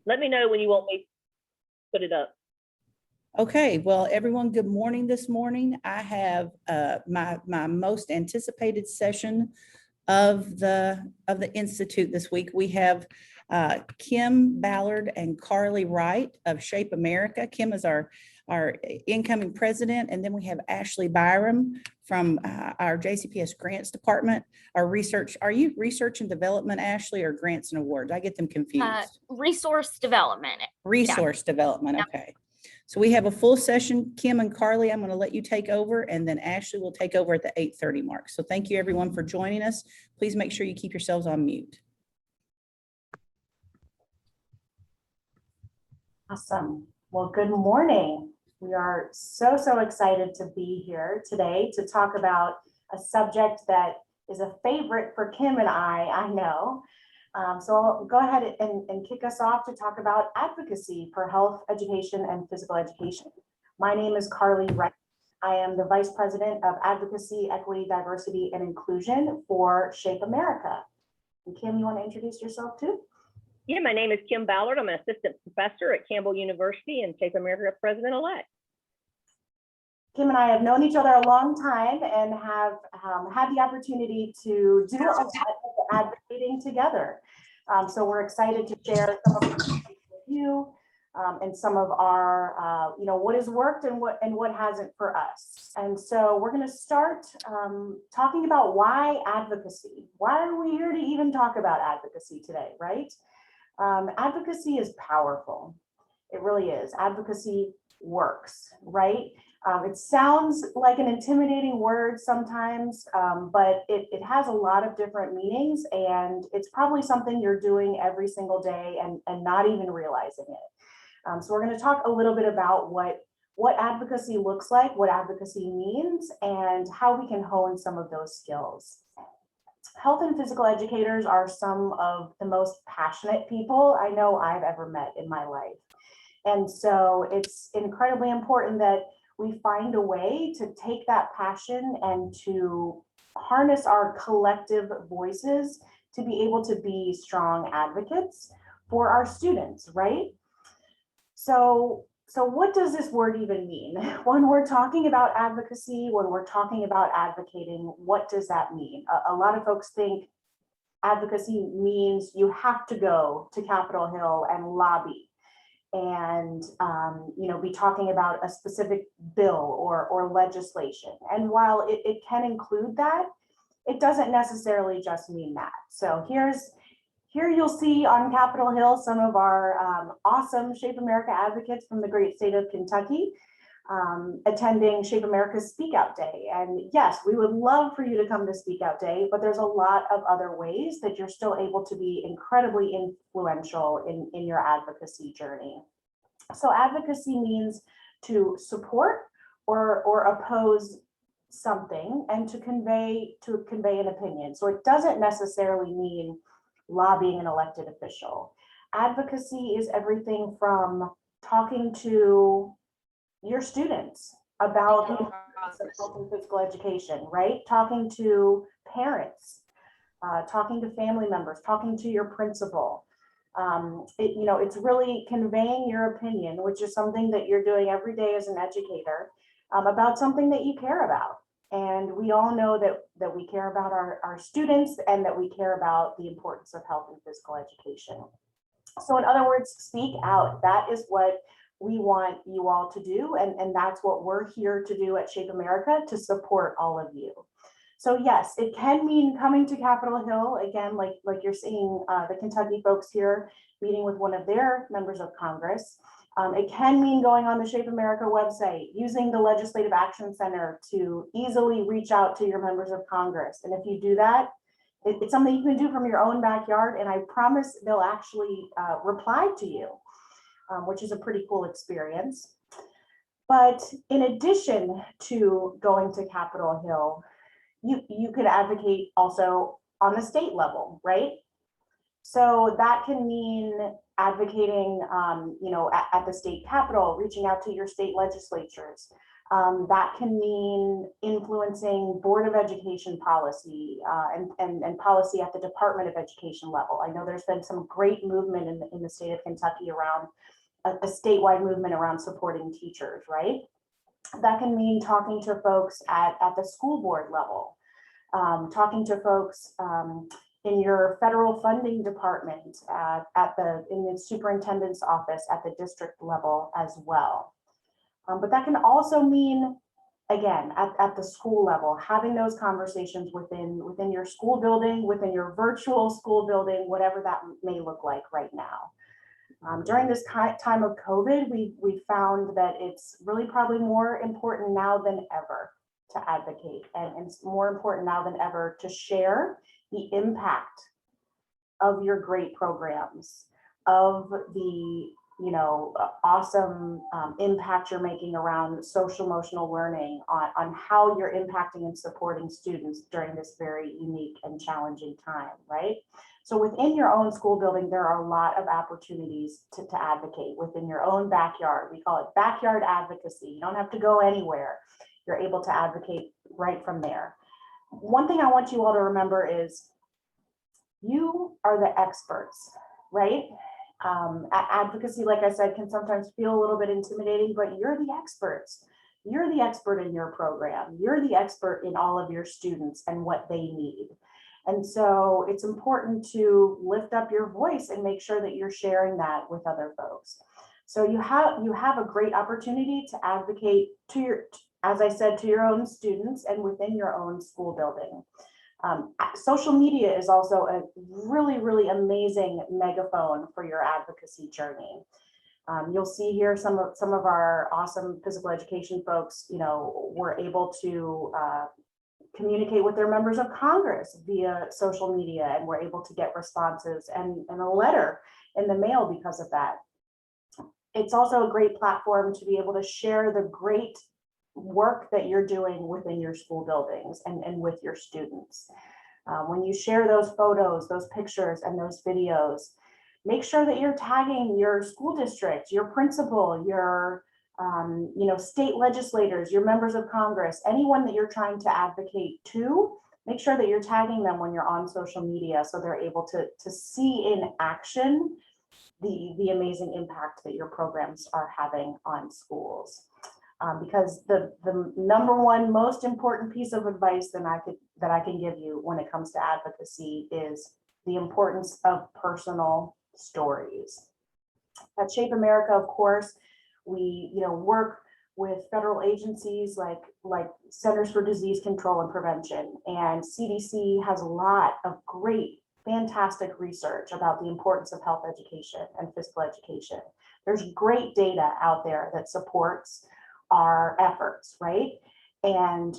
Let me know when you want me to put it up. Okay, well, everyone, good morning this morning. I have my most anticipated session of the Institute this week. We have Kymm, Ballard, and Carly Wright of Shape America. Kymm is our incoming president, and then we have Ashley Byrum from our JCPS Grants Department. Our research, are you research and development, Ashley, or grants and awards? I get them confused. Resource development. Resource development, okay. So we have a full session. Kymm and Carly, I'm going to let you take over, and then Ashley will take over at the 8:30 mark. So thank you everyone for joining us. Please make sure you keep yourselves on mute. Awesome. Well, good morning. We are so excited to be here today to talk about a subject that is a favorite for Kymm and I know. So I'll go ahead and kick us off to talk about advocacy for health, education, and physical education. My name is Carly Wright. I am the Vice President of Advocacy, Equity, Diversity, and Inclusion for Shape America. And Kymm, you want to introduce yourself too? Yeah, my name is Kymm Ballard. I'm an assistant professor at Campbell University and Shape America president-elect. Kymm and I have known each other a long time and have had the opportunity to do a lot of advocating together. So we're excited to share some of our with you and some of our, what has worked and what hasn't for us. And so we're going to start talking about why advocacy. Why are we here to even talk about advocacy today, right? Advocacy is powerful. It really is. Advocacy works, right? It sounds like an intimidating word sometimes, but it has a lot of different meanings, and it's probably something you're doing every single day and not even realizing it. So we're going to talk a little bit about what advocacy looks like, what advocacy means, and how we can hone some of those skills. Health and physical educators are some of the most passionate people I know I've ever met in my life. And so it's incredibly important that we find a way to take that passion and to harness our collective voices to be able to be strong advocates for our students, right? So what does this word even mean? When we're talking about advocacy, when we're talking about advocating, what does that mean? A lot of folks think advocacy means you have to go to Capitol Hill and lobby and be talking about a specific bill or legislation. And while it can include that, it doesn't necessarily just mean that. So here you'll see on Capitol Hill some of our awesome Shape America advocates from the great state of Kentucky attending Shape America's Speak Out Day. And yes, we would love for you to come to Speak Out Day, but there's a lot of other ways that you're still able to be incredibly influential in your advocacy journey. So advocacy means to support or oppose something and to convey an opinion. So it doesn't necessarily mean lobbying an elected official. Advocacy is everything from talking to your students about the importance of health and physical education, right? Talking to parents, talking to family members, talking to your principal. It's really conveying your opinion, which is something that you're doing every day as an educator about something that you care about. And we all know that we care about our students and that we care about the importance of health and physical education. So in other words, speak out. That is what we want you all to do. And that's what we're here to do at Shape America, to support all of you. So yes, it can mean coming to Capitol Hill, again, like you're seeing the Kentucky folks here meeting with one of their members of Congress. It can mean going on the Shape America website, using the Legislative Action Center to easily reach out to your members of Congress. And if you do that, it's something you can do from your own backyard, and I promise they'll actually reply to you, which is a pretty cool experience. But in addition to going to Capitol Hill, you could advocate also on the state level, right? So that can mean advocating, at the state capitol, reaching out to your state legislatures, That can mean influencing Board of Education policy and policy at the Department of Education level. I know there's been some great movement in the state of Kentucky around a statewide movement around supporting teachers, right? That can mean talking to folks at the school board level, talking to folks in your federal funding department, in the superintendent's office at the district level as well. But that can also mean, again, at the school level, having those conversations within your school building, within your virtual school building, whatever that may look like right now. During this time of COVID, we found that it's really probably more important now than ever to advocate, and it's more important now than ever to share the impact of your great programs, of the awesome impact you're making around social emotional learning, on how you're impacting and supporting students during this very unique and challenging time, right? So within your own school building, there are a lot of opportunities to advocate within your own backyard. We call it backyard advocacy. You don't have to go anywhere. You're able to advocate right from there. One thing I want you all to remember is you are the experts, right? Advocacy, like I said, can sometimes feel a little bit intimidating, but you're the experts. You're the expert in your program. You're the expert in all of your students and what they need. And so it's important to lift up your voice and make sure that you're sharing that with other folks. So you have a great opportunity to advocate to your, as I said, to your own students and within your own school building. Social media is also a really, really amazing megaphone for your advocacy journey. You'll see here some of our awesome physical education folks, were able to communicate with their members of Congress via social media, and were able to get responses and a letter in the mail because of that. It's also a great platform to be able to share the great work that you're doing within your school buildings and with your students. When you share those photos, those pictures, and those videos, make sure that you're tagging your school district, your principal, your state legislators, your members of Congress, anyone that you're trying to advocate to. Make sure that you're tagging them when you're on social media, so they're able to see in action the amazing impact that your programs are having on schools. Because the number one most important piece of advice that I can give you when it comes to advocacy is the importance of personal stories. At Shape America, of course, we work with federal agencies like Centers for Disease Control and Prevention, and CDC has a lot of great, fantastic research about the importance of health education and physical education. There's great data out there that supports our efforts, right? And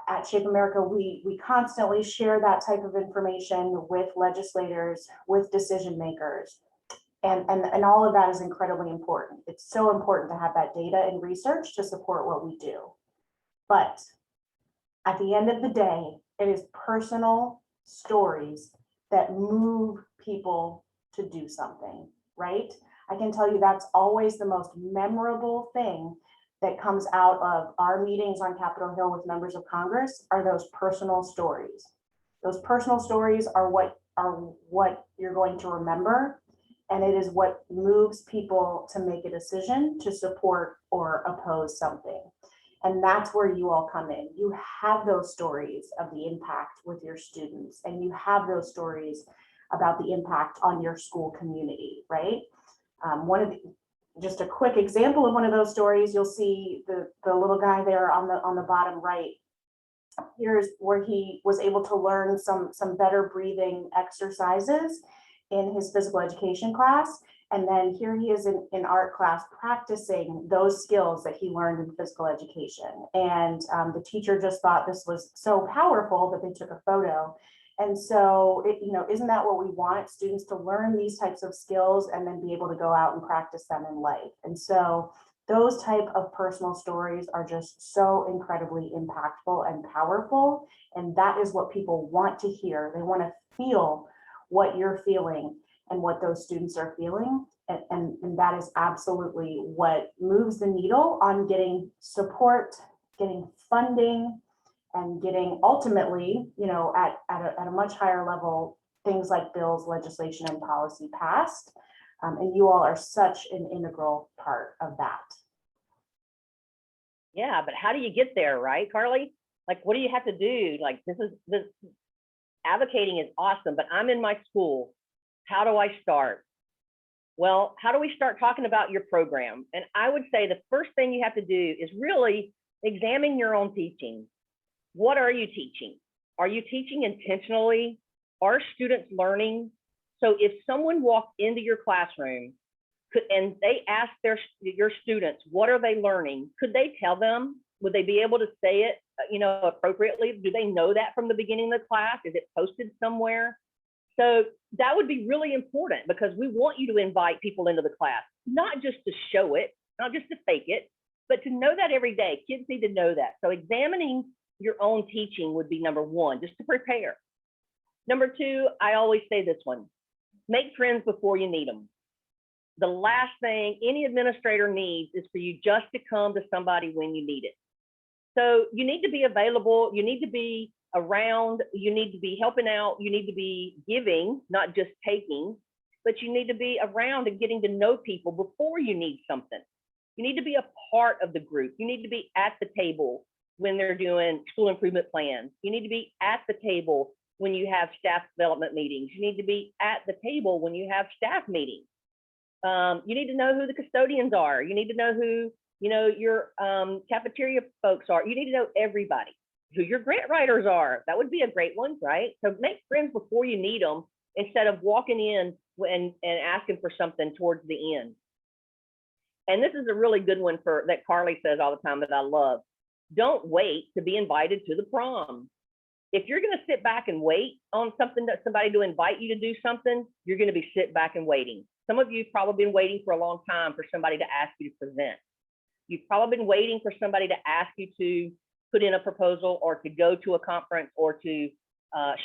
at Shape America, we constantly share that type of information with legislators, with decision makers, and all of that is incredibly important. It's so important to have that data and research to support what we do. But at the end of the day, it is personal stories that move people to do something, right? I can tell you that's always the most memorable thing that comes out of our meetings on Capitol Hill with members of Congress are those personal stories. Those personal stories are what you're going to remember, and it is what moves people to make a decision to support or oppose something. And that's where you all come in. You have those stories of the impact with your students, and you have those stories about the impact on your school community, right? Just a quick example of one of those stories, you'll see the little guy there on the bottom right. Here's where he was able to learn some better breathing exercises in his physical education class. And then here he is in art class practicing those skills that he learned in physical education. And the teacher just thought this was so powerful that they took a photo. And so, isn't that what we want? Students to learn these types of skills and then be able to go out and practice them in life. And so those type of personal stories are just so incredibly impactful and powerful. And that is what people want to hear. They want to feel what you're feeling and what those students are feeling. And that is absolutely what moves the needle on getting support getting funding, and getting ultimately, you know, at a much higher level, things like bills, legislation, and policy passed. And you all are such an integral part of that. Yeah, but how do you get there, right, Carly? Like, what do you have to do? Like, this advocating is awesome, but I'm in my school. How do I start? Well, how do we start talking about your program? And I would say the first thing you have to do is really examine your own teaching. What are you teaching? Are you teaching intentionally? Are students learning? So if someone walked into your classroom and they asked your students, what are they learning? Could they tell them? Would they be able to say it, you know, appropriately? Do they know that from the beginning of the class? Is it posted somewhere? So that would be really important, because we want you to invite people into the class, not just to show it, not just to fake it, but to know that every day. Kids need to know that. So examining your own teaching would be number one, just to prepare. Number two, I always say this one: make friends before you need them. The last thing any administrator needs is for you just to come to somebody when you need it. So you need to be available, you need to be around, you need to be helping out, you need to be giving, not just taking, but you need to be around and getting to know people before you need something. You need to be a part of the group. You need to be at the table when they're doing school improvement plans. You need to be at the table when you have staff development meetings. You need to be at the table when you have staff meetings. You need to know who the custodians are. You need to know who, you know, your cafeteria folks are. You need to know everybody, who your grant writers are. That would be a great one, right? So make friends before you need them, instead of walking in and asking for something towards the end. And this is a really good one that Carly says all the time that I love. Don't wait to be invited to the prom. If you're going to sit back and wait on somebody to invite you to do something, you're going to be sit back and waiting. Some of you have probably been waiting for a long time for somebody to ask you to present. You've probably been waiting for somebody to ask you to put in a proposal, or to go to a conference, or to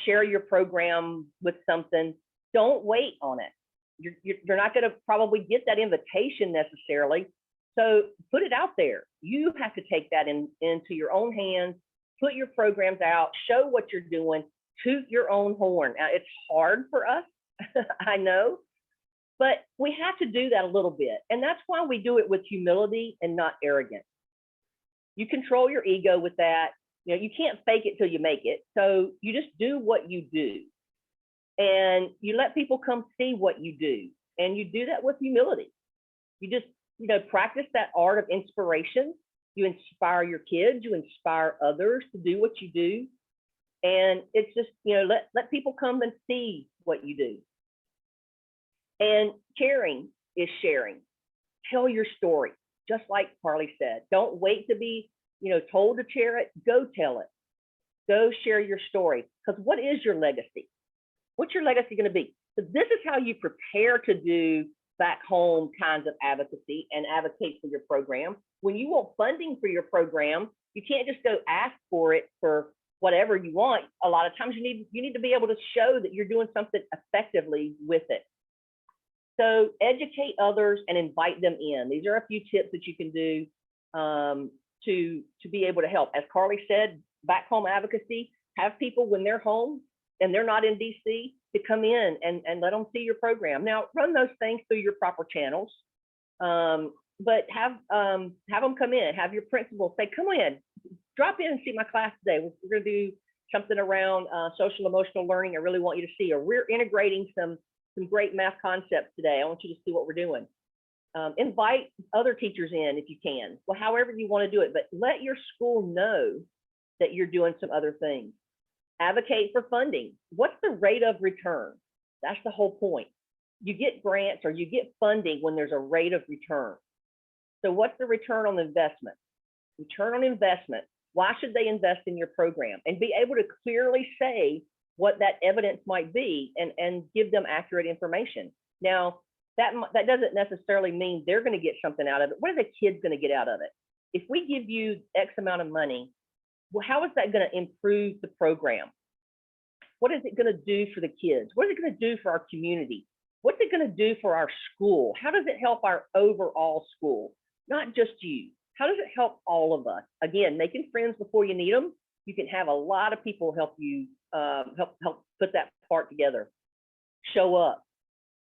share your program with something. Don't wait on it. You're not going to probably get that invitation necessarily. So put it out there. You have to take that into your own hands, put your programs out, show what you're doing, toot your own horn. Now, it's hard for us, I know, but we have to do that a little bit. And that's why we do it with humility and not arrogance. You control your ego with that. You know, you can't fake it till you make it. So you just do what you do. And you let people come see what you do. And you do that with humility. You just, you know, practice that art of inspiration. You inspire your kids, you inspire others to do what you do. And it's just, you know, let people come and see what you do. And caring is sharing. Tell your story, just like Carly said. Don't wait to be, you know, told to share it. Go tell it. Go share your story. Because what is your legacy? What's your legacy going to be? So this is how you prepare to do back home kinds of advocacy and advocate for your program. When you want funding for your program, you can't just go ask for it for whatever you want. A lot of times you need to be able to show that you're doing something effectively with it. So educate others and invite them in. These are a few tips that you can do to be able to help. As Carly said, back home advocacy, have people when they're home and they're not in DC to come in and let them see your program. Now, run those things through your proper channels, but have them come in. Have your principal say, come in, drop in and see my class today. We're going to do something around social emotional learning. I really want you to see, or we're integrating some great math concepts today. I want you to see what we're doing. Invite other teachers in if you can. Well, however you want to do it, but let your school know that you're doing some other things. Advocate for funding. What's the rate of return? That's the whole point. You get grants or you get funding when there's a rate of return. So what's the return on investment? Return on investment. Why should they invest in your program? And be able to clearly say what that evidence might be and give them accurate information. Now, that doesn't necessarily mean they're going to get something out of it. What are the kids going to get out of it? If we give you X amount of money, well, how is that going to improve the program? What is it going to do for the kids? What is it going to do for our community? What's it going to do for our school? How does it help our overall school? Not just you. How does it help all of us? Again, making friends before you need them. You can have a lot of people help you, help put that part together. Show up,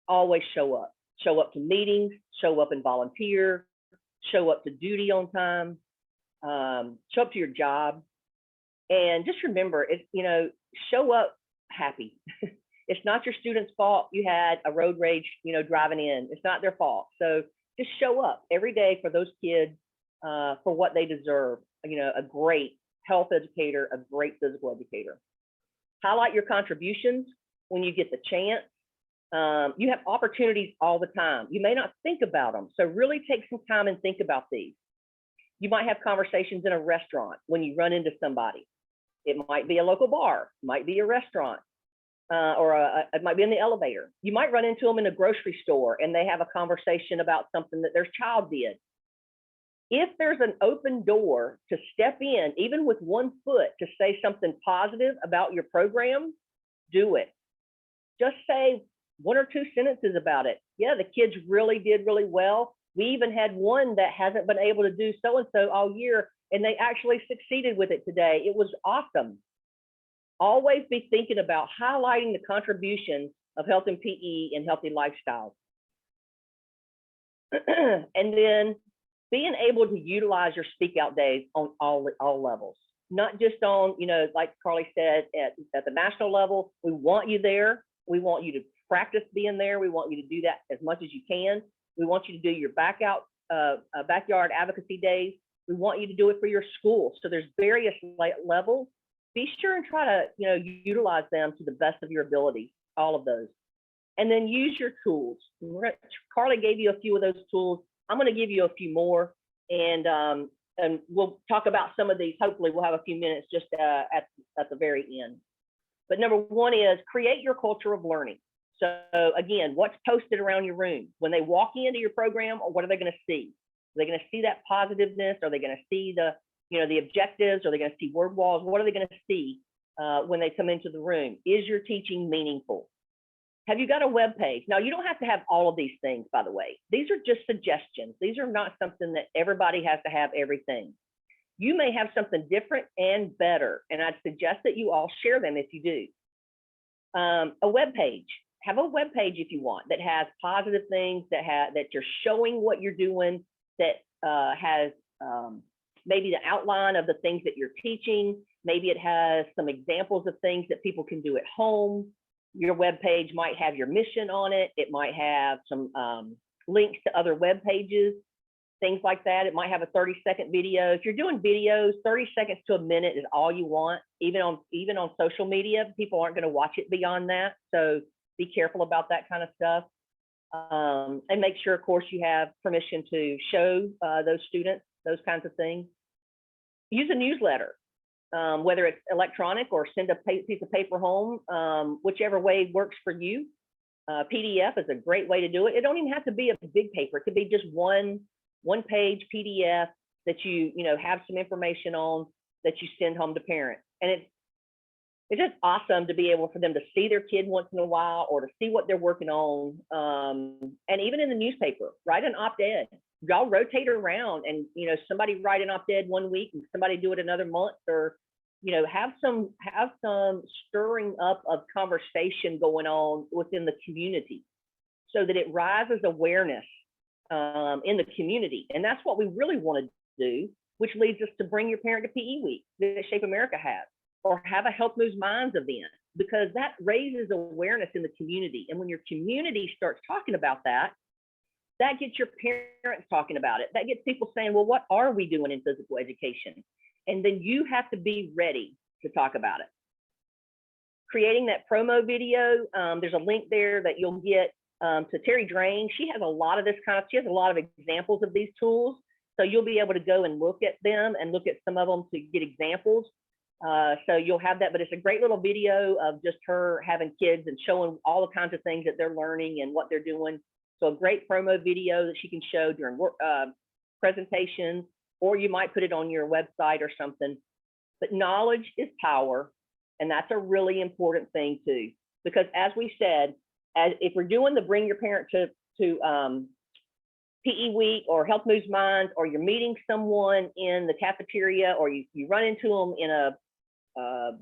always show up. Show up to meetings, show up and volunteer, show up to duty on time, show up to your job. And just remember, show up happy. It's not your student's fault you had a road rage, driving in. It's not their fault. So just show up every day for those kids for what they deserve. A great health educator, a great physical educator. Highlight your contributions when you get the chance. You have opportunities all the time. You may not think about them. So really take some time and think about these. You might have conversations in a restaurant when you run into somebody. It might be a local bar, might be a restaurant, or it might be in the elevator. You might run into them in a grocery store and they have a conversation about something that their child did. If there's an open door to step in, even with 1 foot, to say something positive about your program, do it. Just say 1 or 2 sentences about it. Yeah, the kids really did really well. We even had one that hasn't been able to do so-and-so all year, and they actually succeeded with it today. It was awesome. Always be thinking about highlighting the contributions of health and PE and healthy lifestyles. And then being able to utilize your speak out days on all levels, not just on, like Carly said, at the national level. We want you there. We want you to practice being there. We want you to do that as much as you can. We want you to do your backyard advocacy days. We want you to do it for your school. So there's various levels. Be sure and try to, utilize them to the best of your ability, all of those. And then use your tools. Carly gave you a few of those tools. I'm going to give you a few more, and we'll talk about some of these. Hopefully we'll have a few minutes just at the very end. But number 1 is create your culture of learning. So again, what's posted around your room? When they walk into your program, or what are they going to see? Are they going to see that positiveness? Are they going to see the objectives? Are they going to see word walls? What are they going to see when they come into the room? Is your teaching meaningful? Have you got a web page? Now, you don't have to have all of these things, by the way. These are just suggestions. These are not something that everybody has to have everything. You may have something different and better, and I'd suggest that you all share them if you do. A web page. Have a web page if you want that has positive things, that you're showing what you're doing, that has maybe the outline of the things that you're teaching. Maybe it has some examples of things that people can do at home. Your web page might have your mission on it. It might have some links to other web pages, things like that. It might have a 30-second video. If you're doing videos, 30 seconds to a minute is all you want. Even on social media, people aren't going to watch it beyond that. So be careful about that kind of stuff. And make sure, of course, you have permission to show those students those kinds of things. Use a newsletter, whether it's electronic or send a piece of paper home, whichever way works for you. PDF is a great way to do it. It don't even have to be a big paper. It could be just one page PDF that you have some information on that you send home to parents. And it's just awesome to be able for them to see their kid once in a while, or to see what they're working on. And even in the newspaper, write an op-ed. Y'all rotate around, and somebody write an op-ed 1 week and somebody do it another month, or have some stirring up of conversation going on within the community, so that it rises awareness in the community. And that's what we really want to do, which leads us to bring your parent to PE week that Shape America has, or have a Health Moves Minds event, because that raises awareness in the community. And when your community starts talking about that, that gets your parents talking about it. That gets people saying, well, what are we doing in physical education? And then you have to be ready to talk about it. Creating that promo video, there's a link there that you'll get to Terry Drain. She has a lot of she has a lot of examples of these tools. So you'll be able to go and look at them and look at some of them to get examples. So you'll have that, but it's a great little video of just her having kids and showing all the kinds of things that they're learning and what they're doing. So a great promo video that she can show during work presentations, or you might put it on your website or something. But knowledge is power, and that's a really important thing too. Because as we said, if we're doing the bring your parent to PE week or Health Moves Minds, or you're meeting someone in the cafeteria, or you run into them in a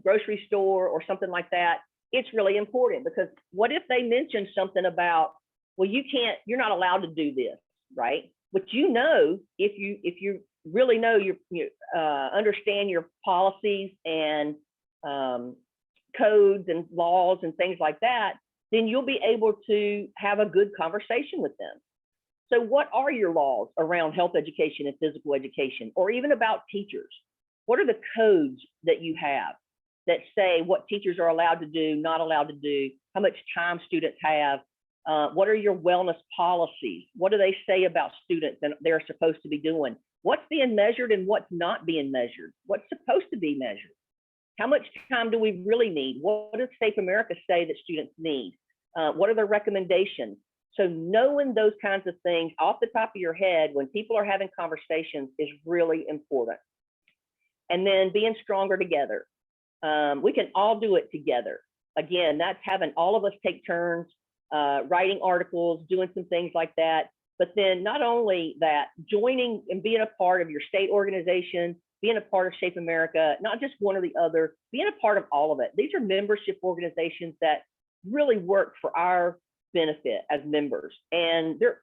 grocery store or something like that, it's really important, because what if they mention something about, well, you're not allowed to do this, right? But if you really know you understand your policies and codes and laws and things like that, then you'll be able to have a good conversation with them. So what are your laws around health education and physical education, or even about teachers? What are the codes that you have that say what teachers are allowed to do, not allowed to do, how much time students have? What are your wellness policies? What do they say about students and they're supposed to be doing? What's being measured and what's not being measured? What's supposed to be measured? How much time do we really need? What does Safe America say that students need? What are their recommendations? So knowing those kinds of things off the top of your head when people are having conversations is really important. And then being stronger together. We can all do it together. Again, that's having all of us take turns, writing articles, doing some things like that. But then not only that, joining and being a part of your state organization, being a part of Shape America, not just one or the other, being a part of all of it. These are membership organizations that really work for our benefit as members. And they're,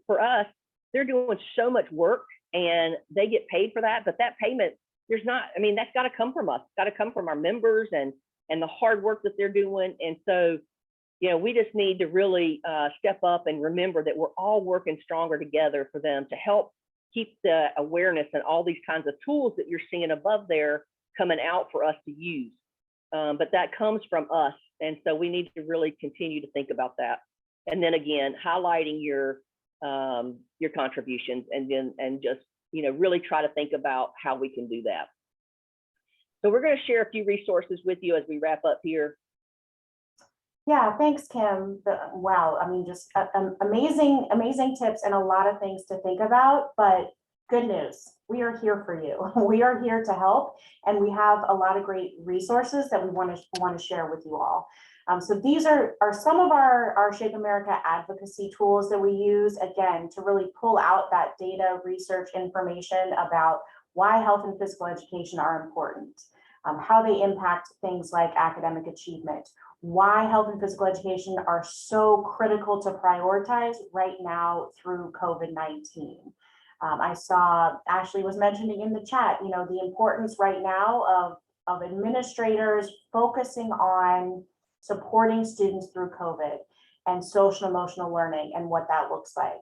for us, they're doing so much work and they get paid for that, but that payment, that's got to come from us. It's got to come from our members and the hard work that they're doing. And so, we just need to really step up and remember that we're all working stronger together for them to help keep the awareness and all these kinds of tools that you're seeing above there coming out for us to use. But that comes from us. And so we need to really continue to think about that. And then again, highlighting your contributions and just, really try to think about how we can do that. So we're going to share a few resources with you as we wrap up here. Yeah, thanks, Kymm. Wow, just amazing, amazing tips and a lot of things to think about, but good news, we are here for you. We are here to help, and we have a lot of great resources that we want to share with you all. So these are some of our Shape America advocacy tools that we use, again, to really pull out that data, research, information about why health and physical education are important, how they impact things like academic achievement, why health and physical education are so critical to prioritize right now through COVID-19. I saw Ashley was mentioning in the chat, the importance right now of administrators focusing on supporting students through COVID and social emotional learning and what that looks like.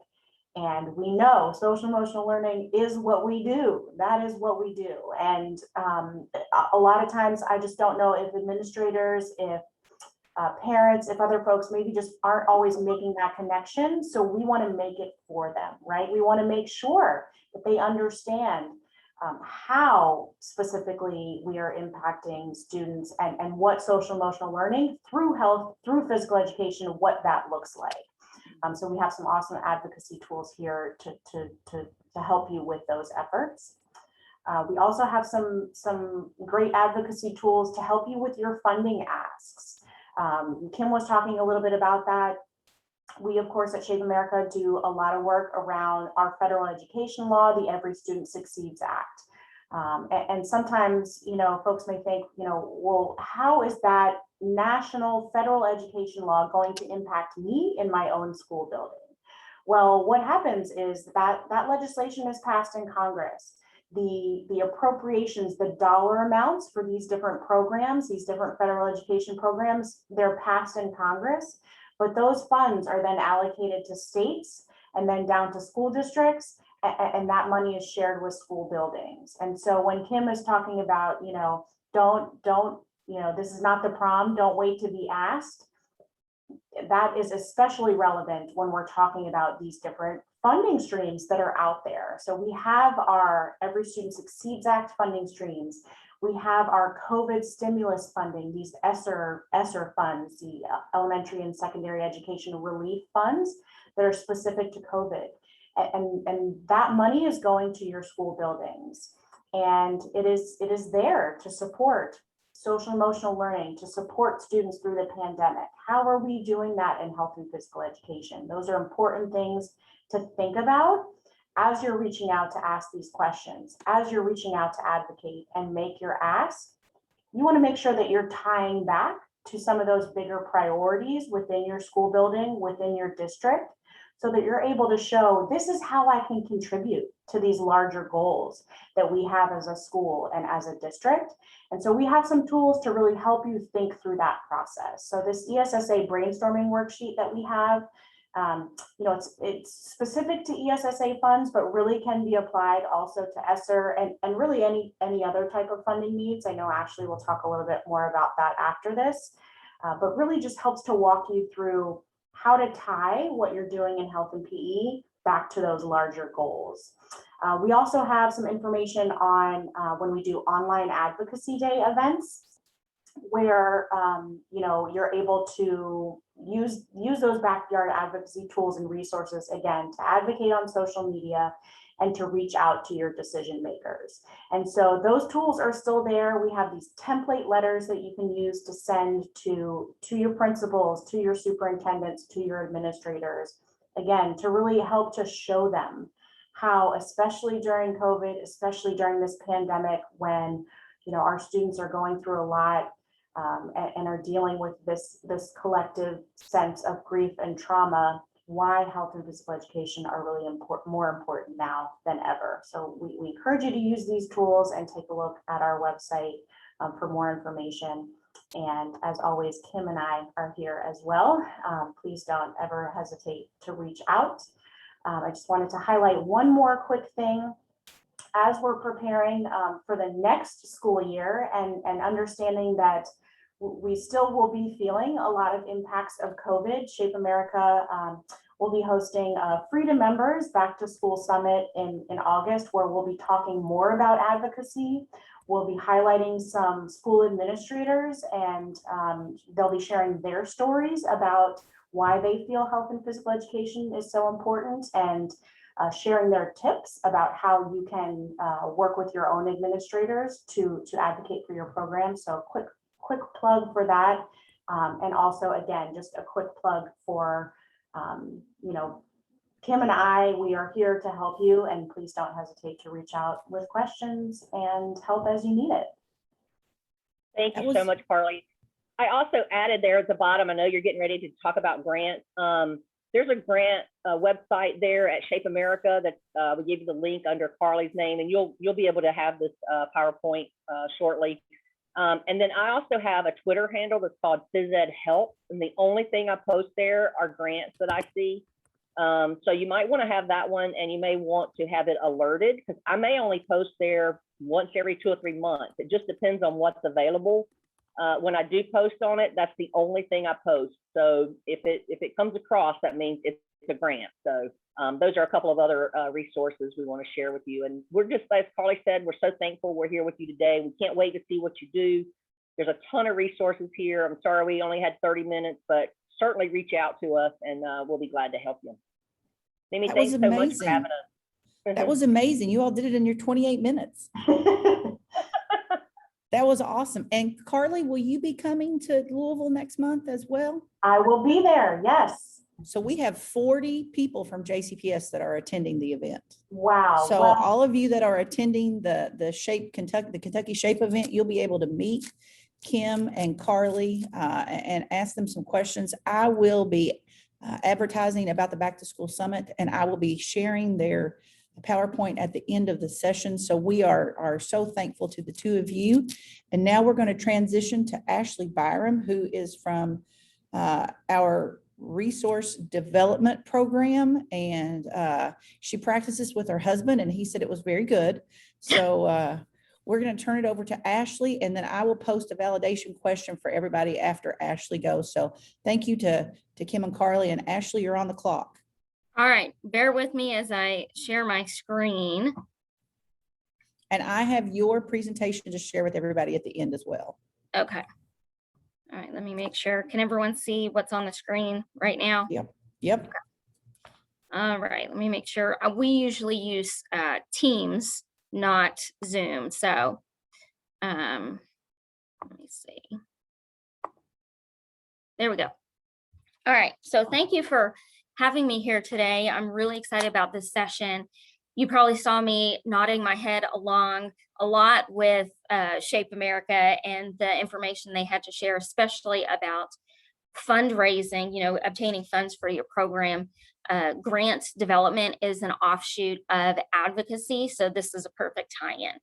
And we know social emotional learning is what we do. That is what we do. And a lot of times I just don't know if administrators, if parents, if other folks maybe just aren't always making that connection. So we want to make it for them, right? We want to make sure that they understand how specifically we are impacting students and what social emotional learning through health, through physical education, what that looks like. So we have some awesome advocacy tools here to help you with those efforts. We also have some great advocacy tools to help you with your funding asks. Kymm was talking a little bit about that. We, of course, at Shape America do a lot of work around our federal education law, the Every Student Succeeds Act. And sometimes, folks may think, well, how is that national federal education law going to impact me in my own school building? Well, what happens is that legislation is passed in Congress. The appropriations, the dollar amounts for these different programs, these different federal education programs, they're passed in Congress, but those funds are then allocated to states and then down to school districts, and that money is shared with school buildings. And so when Kymm is talking about, don't, this is not the prom, don't wait to be asked, that is especially relevant when we're talking about these different funding streams that are out there. So we have our Every Student Succeeds Act funding streams. We have our COVID stimulus funding, these ESSER funds, the elementary and secondary education relief funds that are specific to COVID. And that money is going to your school buildings. And it is there to support social emotional learning, to support students through the pandemic. How are we doing that in health and physical education? Those are important things to think about as you're reaching out to ask these questions, as you're reaching out to advocate and make your ask. You want to make sure that you're tying back to some of those bigger priorities within your school building, within your district, so that you're able to show this is how I can contribute to these larger goals that we have as a school and as a district. And so we have some tools to really help you think through that process. So this ESSA brainstorming worksheet that we have, it's specific to ESSA funds, but really can be applied also to ESSER and really any other type of funding needs. I know Ashley will talk a little bit more about that after this, but really just helps to walk you through how to tie what you're doing in health and PE back to those larger goals. We also have some information on when we do online advocacy day events, where you're able to use those backyard advocacy tools and resources again to advocate on social media and to reach out to your decision makers. And so those tools are still there. We have these template letters that you can use to send to your principals, to your superintendents, to your administrators, again, to really help to show them how, especially during COVID, especially during this pandemic, when our students are going through a lot and are dealing with this collective sense of grief and trauma, why health and physical education are really more important now than ever. So we encourage you to use these tools and take a look at our website for more information. And as always, Kymm and I are here as well. Please don't ever hesitate to reach out. I just wanted to highlight one more quick thing. As we're preparing for the next school year and understanding that we still will be feeling a lot of impacts of COVID, Shape America will be hosting a Freedom Members Back to School Summit in August, where we'll be talking more about advocacy. We'll be highlighting some school administrators, and they'll be sharing their stories about why they feel health and physical education is so important, and sharing their tips about how you can work with your own administrators to advocate for your program. So quick plug for that. And also, again, just a quick plug for, Kymm and I, we are here to help you, and please don't hesitate to reach out with questions and help as you need it. Thank you so much, Carly. I also added there at the bottom, I know you're getting ready to talk about grants. There's a grant website there at Shape America that we give you the link under Carly's name, and you'll be able to have this PowerPoint shortly. And then I also have a Twitter handle that's called PhysEd Help, and the only thing I post there are grants that I see. So you might want to have that one, and you may want to have it alerted, because I may only post there once every 2 or 3 months. It just depends on what's available. When I do post on it, that's the only thing I post. So if it comes across, that means it's a grant. So those are a couple of other resources we want to share with you. And we're just, as Carly said, we're so thankful we're here with you today. We can't wait to see what you do. There's a ton of resources here. I'm sorry we only had 30 minutes, but certainly reach out to us, and we'll be glad to help you. Mimi, thanks so much for having us. That was amazing. You all did it in your 28 minutes. That was awesome. And Carly, will you be coming to Louisville next month as well? I will be there, yes. So we have 40 people from JCPS that are attending the event. Wow. So wow. all of you that are attending the Kentucky Shape event, you'll be able to meet Kymm and Carly and ask them some questions. I will be advertising about the Back to School Summit, and I will be sharing their PowerPoint at the end of the session. So we are so thankful to the two of you. And now we're going to transition to Ashley Byrum, who is from our resource development program. And she practices with her husband, and he said it was very good. So we're going to turn it over to Ashley, and then I will post a validation question for everybody after Ashley goes. So thank you to Kymm and Carly, and Ashley, you're on the clock. All right, bear with me as I share my screen. And I have your presentation to share with everybody at the end as well. Okay. All right, let me make sure. Can everyone see what's on the screen right now? Yep. Okay. All right, let me make sure. We usually use Teams, not Zoom. So let me see. There we go. All right, so thank you for having me here today. I'm really excited about this session. You probably saw me nodding my head along a lot with Shape America and the information they had to share, especially about fundraising, obtaining funds for your program. Grant development is an offshoot of advocacy, so this is a perfect tie-in.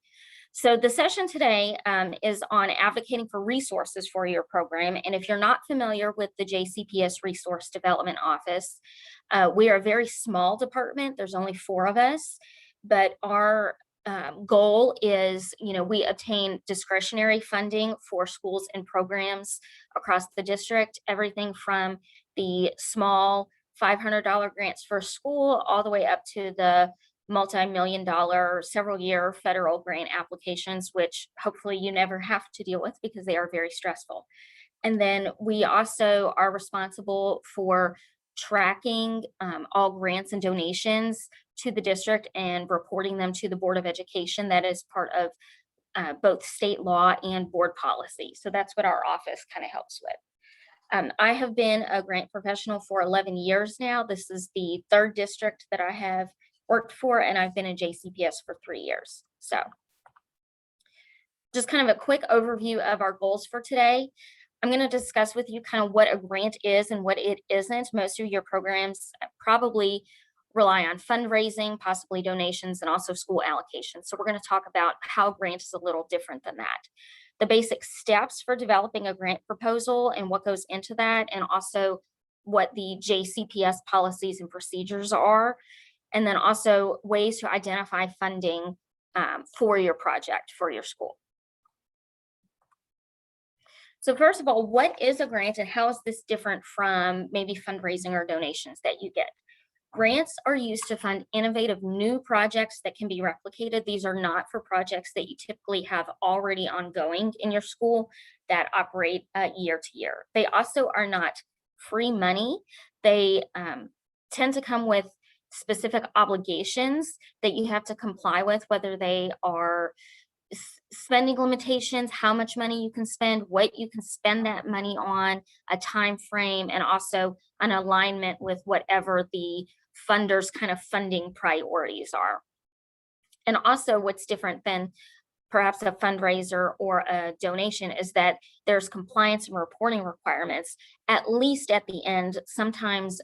So the session today is on advocating for resources for your program. And if you're not familiar with the JCPS Resource Development Office, we are a very small department. There's only 4 of us, but our goal is, we obtain discretionary funding for schools and programs across the district, everything from the small $500 grants for a school all the way up to the multi-million-dollar, several-year federal grant applications, which hopefully you never have to deal with because they are very stressful. And then we also are responsible for tracking all grants and donations to the district and reporting them to the Board of Education. That is part of both state law and board policy. So that's what our office kind of helps with. I have been a grant professional for 11 years now. This is the 3rd district that I have worked for, and I've been in JCPS for 3 years. So just kind of a quick overview of our goals for today. I'm going to discuss with you kind of what a grant is and what it isn't. Most of your programs probably rely on fundraising, possibly donations, and also school allocations. So we're going to talk about how grant is a little different than that. The basic steps for developing a grant proposal and what goes into that, and also what the JCPS policies and procedures are, and then also ways to identify funding for your project, for your school. So first of all, what is a grant and how is this different from maybe fundraising or donations that you get? Grants are used to fund innovative new projects that can be replicated. These are not for projects that you typically have already ongoing in your school that operate year to year. They also are not free money. They tend to come with specific obligations that you have to comply with, whether they are spending limitations, how much money you can spend, what you can spend that money on, a time frame, and also an alignment with whatever the funders' kind of funding priorities are. And also what's different than perhaps a fundraiser or a donation is that there's compliance and reporting requirements, at least at the end, sometimes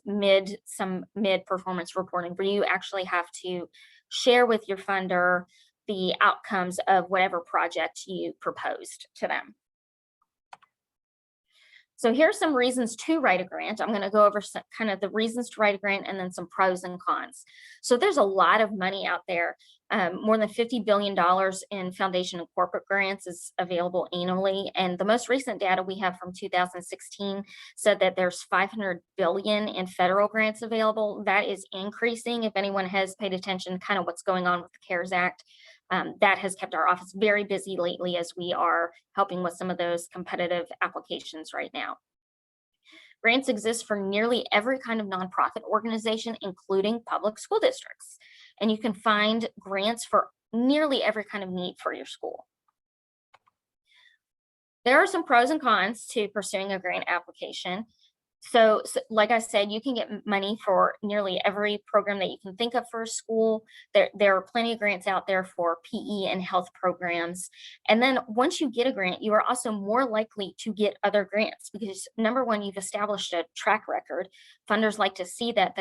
some mid-performance reporting, where you actually have to share with your funder the outcomes of whatever project you proposed to them. So here's some reasons to write a grant. I'm going to go over some, kind of the reasons to write a grant and then some pros and cons. So there's a lot of money out there. More than $50 billion in foundation and corporate grants is available annually. And the most recent data we have from 2016 said that there's $500 billion in federal grants available. That is increasing. If anyone has paid attention kind of what's going on with the CARES Act, that has kept our office very busy lately as we are helping with some of those competitive applications right now. Grants exist for nearly every kind of nonprofit organization, including public school districts. And you can find grants for nearly every kind of need for your school. There are some pros and cons to pursuing a grant application. So like I said, you can get money for nearly every program that you can think of for a school. There are plenty of grants out there for PE and health programs. And then once you get a grant, you are also more likely to get other grants because number one, you've established a track record. Funders like to see that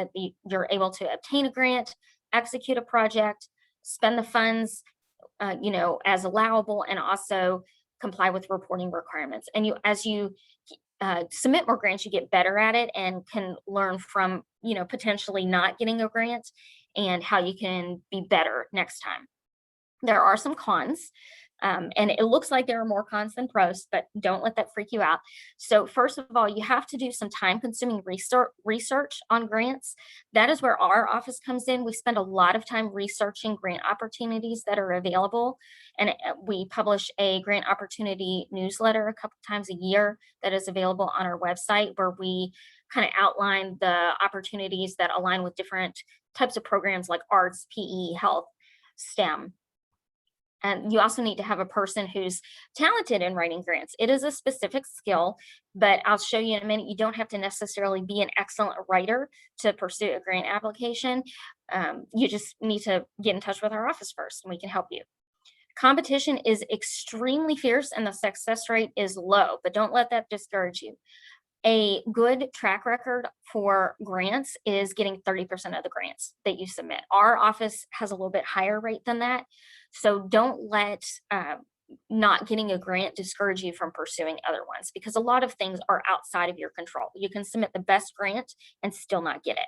you're able to obtain a grant, execute a project, spend the funds, as allowable, and also comply with reporting requirements. And as you submit more grants, you get better at it and can learn from, potentially not getting a grant and how you can be better next time. There are some cons, and it looks like there are more cons than pros, but don't let that freak you out. So first of all, you have to do some time-consuming research on grants. That is where our office comes in. We spend a lot of time researching grant opportunities that are available, and we publish a grant opportunity newsletter a couple times a year that is available on our website, where we kind of outline the opportunities that align with different types of programs like arts, PE, health, STEM. And you also need to have a person who's talented in writing grants. It is a specific skill, but I'll show you in a minute. You don't have to necessarily be an excellent writer to pursue a grant application. You just need to get in touch with our office first and we can help you. Competition is extremely fierce and the success rate is low, but don't let that discourage you. A good track record for grants is getting 30% of the grants that you submit. Our office has a little bit higher rate than that. So don't let not getting a grant discourage you from pursuing other ones, because a lot of things are outside of your control. You can submit the best grant and still not get it.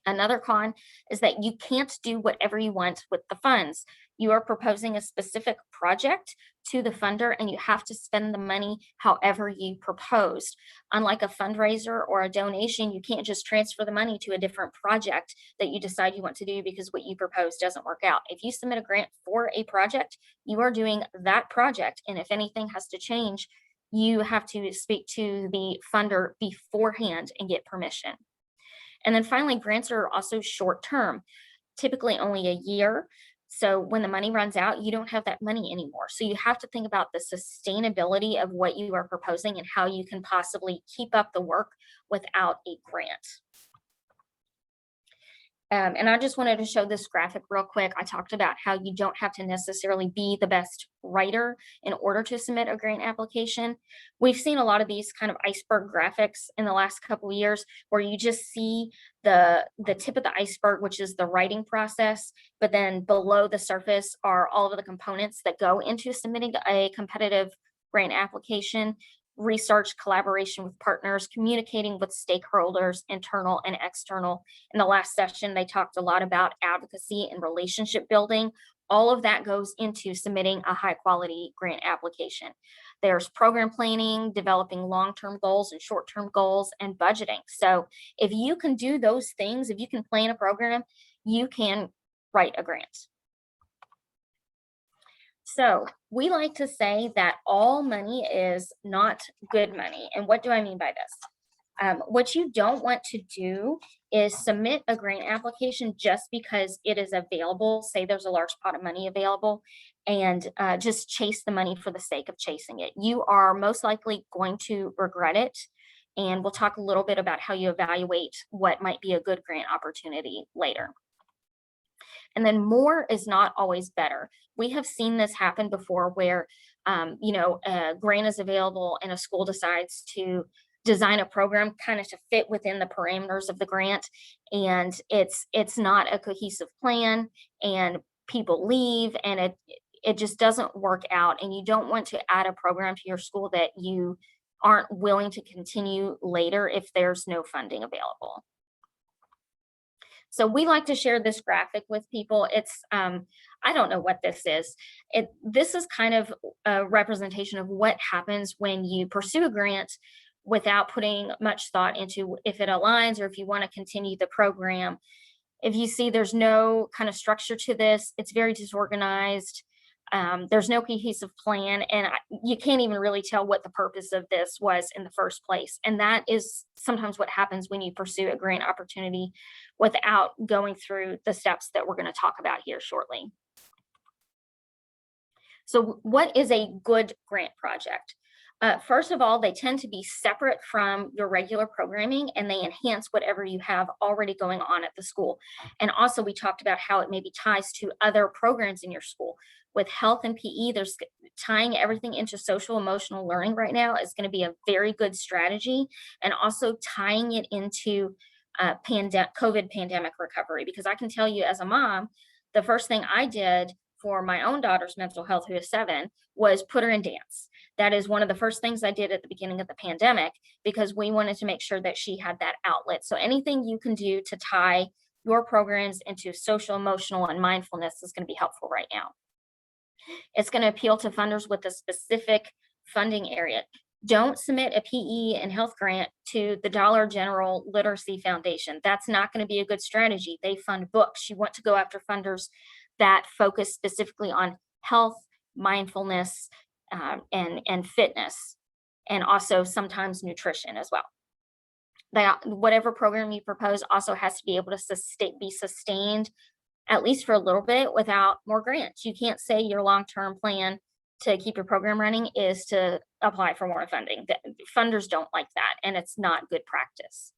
Another con is that you can't do whatever you want with the funds. You are proposing a specific project to the funder and you have to spend the money however you proposed. Unlike a fundraiser or a donation, you can't just transfer the money to a different project that you decide you want to do because what you propose doesn't work out. If you submit a grant for a project, you are doing that project. And if anything has to change, you have to speak to the funder beforehand and get permission. And then finally, grants are also short-term, typically only a year. So when the money runs out, you don't have that money anymore. So you have to think about the sustainability of what you are proposing and how you can possibly keep up the work without a grant. And I just wanted to show this graphic real quick. I talked about how you don't have to necessarily be the best writer in order to submit a grant application. We've seen a lot of these kind of iceberg graphics in the last couple of years where you just see the tip of the iceberg, which is the writing process, but then below the surface are all of the components that go into submitting a competitive grant application. Research, collaboration with partners, communicating with stakeholders, internal and external. In the last session, they talked a lot about advocacy and relationship building. All of that goes into submitting a high quality grant application. There's program planning, developing long-term goals and short-term goals, and budgeting. So if you can do those things, if you can plan a program, you can write a grant. So we like to say that all money is not good money. And what do I mean by this? What you don't want to do is submit a grant application just because it is available. Say there's a large pot of money available and just chase the money for the sake of chasing it. You are most likely going to regret it. And we'll talk a little bit about how you evaluate what might be a good grant opportunity later. And then more is not always better. We have seen this happen before where, a grant is available and a school decides to design a program kind of to fit within the parameters of the grant. And it's not a cohesive plan and people leave and it just doesn't work out. And you don't want to add a program to your school that you aren't willing to continue later if there's no funding available. So we like to share this graphic with people. It's, I don't know what this is. This is kind of a representation of what happens when you pursue a grant without putting much thought into if it aligns or if you want to continue the program. If you see there's no kind of structure to this, it's very disorganized. There's no cohesive plan, and you can't even really tell what the purpose of this was in the first place. And that is sometimes what happens when you pursue a grant opportunity without going through the steps that we're going to talk about here shortly. So what is a good grant project? First of all, they tend to be separate from your regular programming and they enhance whatever you have already going on at the school. And also we talked about how it maybe ties to other programs in your school. With health and PE, there's tying everything into social emotional learning right now is going to be a very good strategy, and also tying it into COVID pandemic recovery. Because I can tell you as a mom, the first thing I did for my own daughter's mental health, who is 7, was put her in dance. That is one of the first things I did at the beginning of the pandemic because we wanted to make sure that she had that outlet. So anything you can do to tie your programs into social, emotional, and mindfulness is going to be helpful right now. It's going to appeal to funders with a specific funding area. Don't submit a PE and health grant to the Dollar General Literacy Foundation. That's not going to be a good strategy. They fund books. You want to go after funders that focus specifically on health, mindfulness, and fitness, and also sometimes nutrition as well. Whatever program you propose also has to be able to be sustained at least for a little bit, without more grants. You can't say your long-term plan to keep your program running is to apply for more funding. The funders don't like that, and it's not good practice.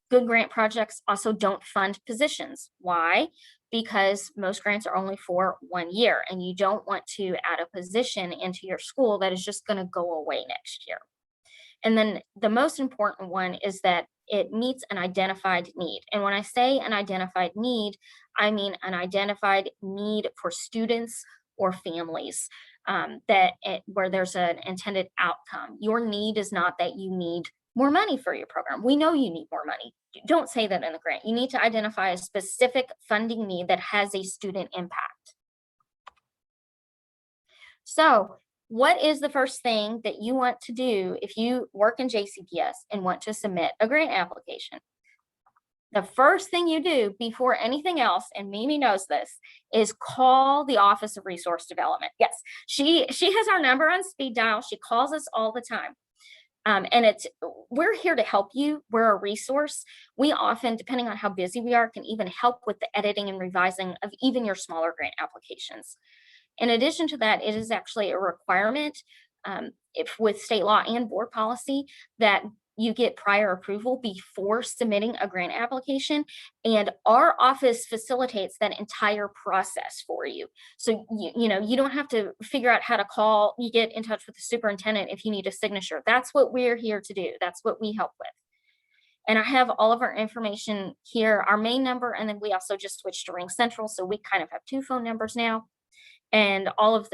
Good grant projects also don't fund positions. Why? Because most grants are only for 1 year, and you don't want to add a position into your school that is just going to go away next year. And then the most important one is that it meets an identified need. And when I say an identified need, I mean an identified need for students or families, where there's an intended outcome. Your need is not that you need more money for your program. We know you need more money. Don't say that in the grant. You need to identify a specific funding need that has a student impact. So what is the first thing that you want to do if you work in JCPS and want to submit a grant application? The first thing you do before anything else, and Mimi knows this, is call the Office of Resource Development. Yes, she has our number on speed dial. She calls us all the time. And we're here to help you. We're a resource. We often, depending on how busy we are, can even help with the editing and revising of even your smaller grant applications. In addition to that, it is actually a requirement with state law and board policy that you get prior approval before submitting a grant application, and our office facilitates that entire process for you. So you don't have to figure out how to call. You get in touch with the superintendent if you need a signature. That's what we're here to do. That's what we help with. And I have all of our information here, our main number, and then we also just switched to Ring Central, so we kind of have 2 phone numbers now. And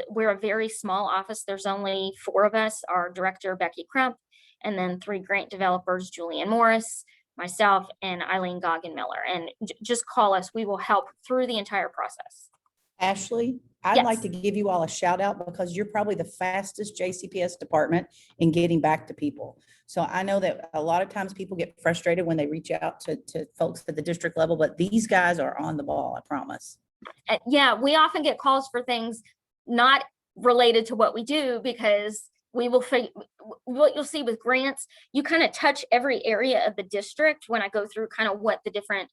we're a very small office. There's only 4 of us, our director, Becky Crump, and then 3 grant developers, Julianne Morris, myself, and Eileen Goggin-Miller. And just call us. We will help through the entire process. Ashley, I'd like to give you all a shout out because you're probably the fastest JCPS department in getting back to people. So I know that a lot of times people get frustrated when they reach out to folks at the district level, but these guys are on the ball, I promise. Yeah, we often get calls for things not related to what we do, because we will what you'll see with grants, you kind of touch every area of the district when I go through kind of what the different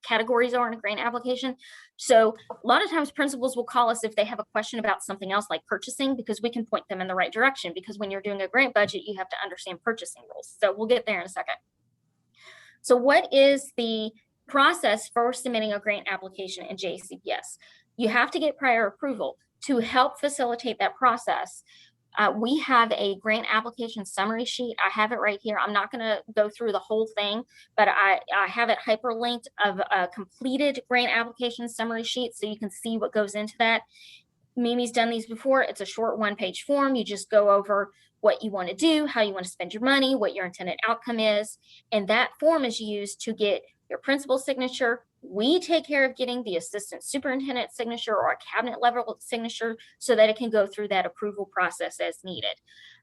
categories are in a grant application. So a lot of times principals will call us if they have a question about something else like purchasing, because we can point them in the right direction, because when you're doing a grant budget, you have to understand purchasing rules. So we'll get there in a second. So what is the process for submitting a grant application in JCPS? You have to get prior approval. To help facilitate that process, we have a grant application summary sheet. I have it right here. I'm not going to go through the whole thing, but I have it hyperlinked of a completed grant application summary sheet, so you can see what goes into that. Mimi's done these before. It's a short 1-page form. You just go over what you want to do, how you want to spend your money, what your intended outcome is. And that form is used to get your principal signature. We take care of getting the assistant superintendent signature or a cabinet level signature so that it can go through that approval process as needed.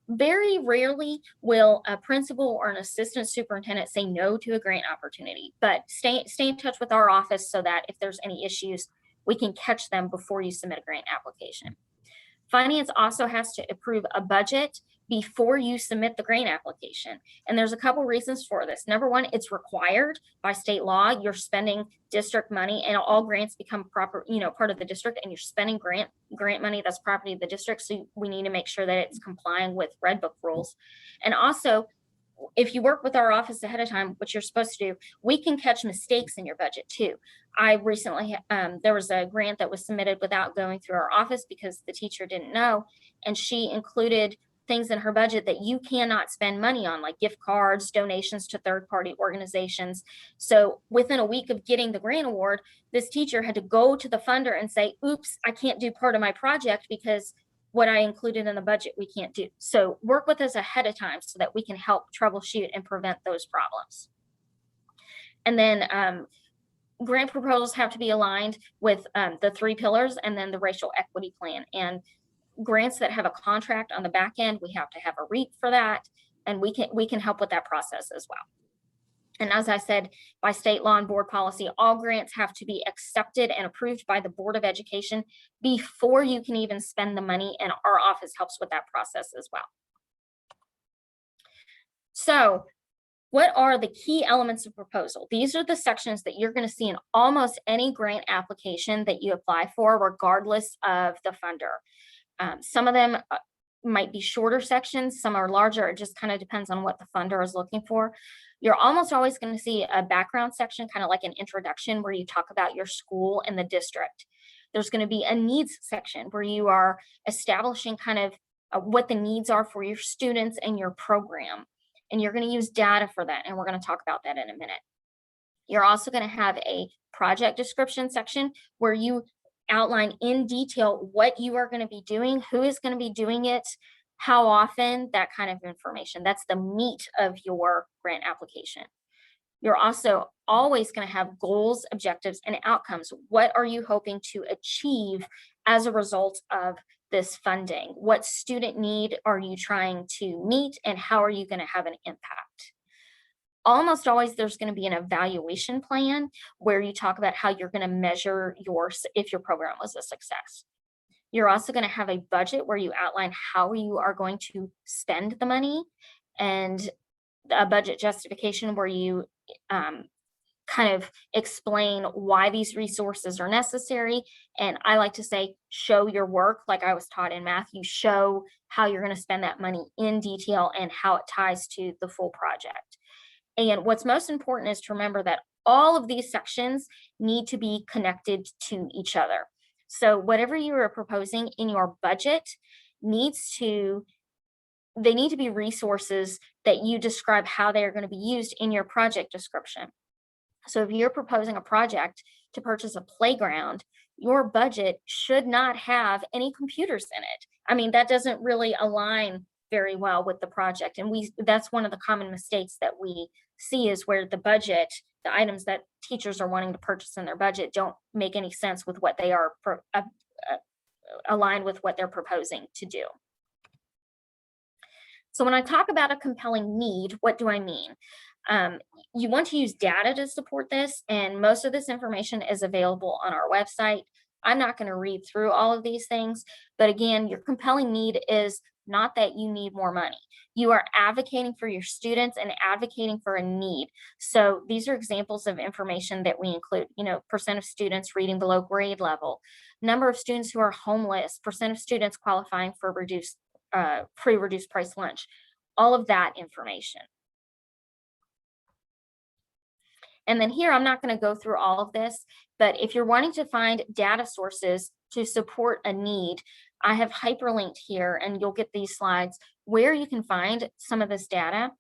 Very rarely will a principal or an assistant superintendent say no to a grant opportunity, but stay in touch with our office so that if there's any issues, we can catch them before you submit a grant application. Finance also has to approve a budget before you submit the grant application. And there's a couple reasons for this. Number one, it's required by state law. You're spending district money, and all grants become part of the district, and you're spending grant money that's property of the district. So we need to make sure that it's complying with Red Book rules. And also, if you work with our office ahead of time, what you're supposed to do, we can catch mistakes in your budget too. I recently, there was a grant that was submitted without going through our office because the teacher didn't know, and she included things in her budget that you cannot spend money on, like gift cards, donations to third-party organizations. So within a week of getting the grant award, this teacher had to go to the funder and say, oops, I can't do part of my project because what I included in the budget, we can't do. So work with us ahead of time so that we can help troubleshoot and prevent those problems. And then grant proposals have to be aligned with the 3 pillars and then the racial equity plan. And grants that have a contract on the back end, we have to have a REIT for that, and we can help with that process as well. And as I said, by state law and board policy, all grants have to be accepted and approved by the Board of Education before you can even spend the money, and our office helps with that process as well. So What are the key elements of proposal? These are the sections that you're going to see in almost any grant application that you apply for, regardless of the funder. Some of them might be shorter sections, some are larger. It just kind of depends on what the funder is looking for. You're almost always going to see a background section, kind of like an introduction, where you talk about your school and the district. There's going to be a needs section where you are establishing kind of what the needs are for your students and your program. And you're going to use data for that. And we're going to talk about that in a minute. You're also going to have a project description section where you outline in detail what you are going to be doing, who is going to be doing it, how often, that kind of information. That's the meat of your grant application. You're also always going to have goals, objectives, and outcomes. What are you hoping to achieve as a result of this funding? What student need are you trying to meet, and how are you going to have an impact? Almost always there's going to be an evaluation plan where you talk about how you're going to measure if your program was a success. You're also going to have a budget where you outline how you are going to spend the money, and a budget justification where you kind of explain why these resources are necessary. And I like to say, show your work, like I was taught in math. You show how you're going to spend that money in detail and how it ties to the full project. And what's most important is to remember that all of these sections need to be connected to each other. So whatever you are proposing in your budget they need to be resources that you describe how they are going to be used in your project description. So if you're proposing a project to purchase a playground, your budget should not have any computers in it. I mean, that doesn't really align very well with the project. And that's one of the common mistakes that we see, is where the budget, the items that teachers are wanting to purchase in their budget don't make any sense with what they are aligned with what they're proposing to do. So when I talk about a compelling need, what do I mean? You want to use data to support this, and most of this information is available on our website. I'm not going to read through all of these things, but again, your compelling need is not that you need more money. You are advocating for your students and advocating for a need. So these are examples of information that we include, percent of students reading below grade level, number of students who are homeless, percent of students qualifying for free reduced price lunch, all of that information. And then here, I'm not going to go through all of this, but if you're wanting to find data sources to support a need, I have hyperlinked here, and you'll get these slides where you can find some of this data.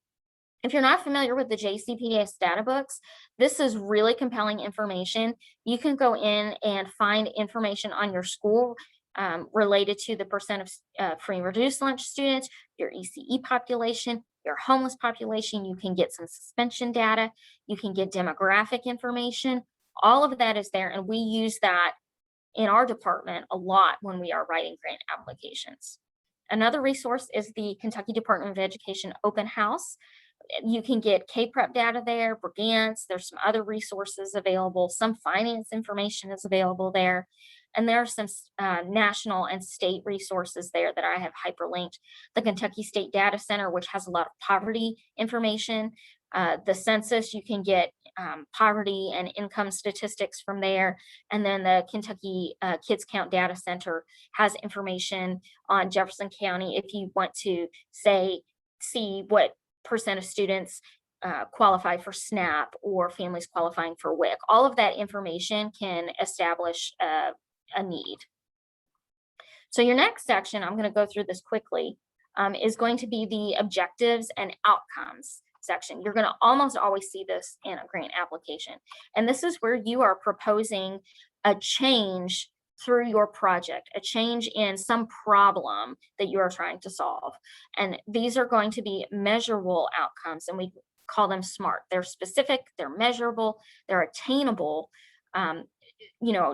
If you're not familiar with the JCPS data books, this is really compelling information. You can go in and find information on your school related to the percent of free and reduced lunch students, your ECE population, your homeless population. You can get some suspension data. You can get demographic information. All of that is there, and we use that in our department a lot when we are writing grant applications. Another resource is the Kentucky Department of Education Open House. You can get K-Prep data there, Brigance, there's some other resources available, some finance information is available there, and there are some national and state resources there that I have hyperlinked. The Kentucky State Data Center, which has a lot of poverty information. The census, you can get poverty and income statistics from there. And then the Kentucky Kids Count Data Center has information on Jefferson County if you want to see what percent of students qualify for SNAP or families qualifying for WIC. All of that information can establish a need. So your next section, I'm going to go through this quickly, is going to be the objectives and outcomes section. You're going to almost always see this in a grant application. And this is where you are proposing a change through your project, a change in some problem that you are trying to solve. And these are going to be measurable outcomes, and we call them SMART. They're specific, they're measurable, they're attainable.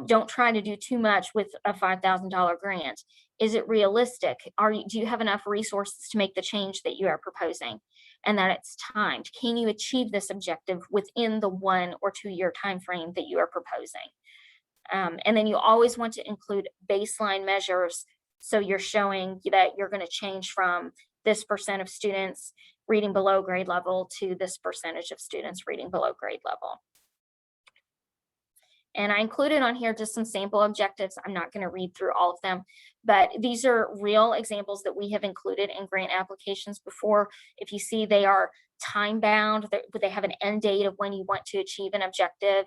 Don't try to do too much with a $5,000 grant. Is it realistic? Do you have enough resources to make the change that you are proposing, and that it's timed? Can you achieve this objective within the 1 or 2 year time frame that you are proposing? And then you always want to include baseline measures. So you're showing that you're going to change from this percent of students reading below grade level to this percentage of students reading below grade level. And I included on here just some sample objectives. I'm not going to read through all of them, but these are real examples that we have included in grant applications before. If you see, they are time bound, they have an end date of when you want to achieve an objective.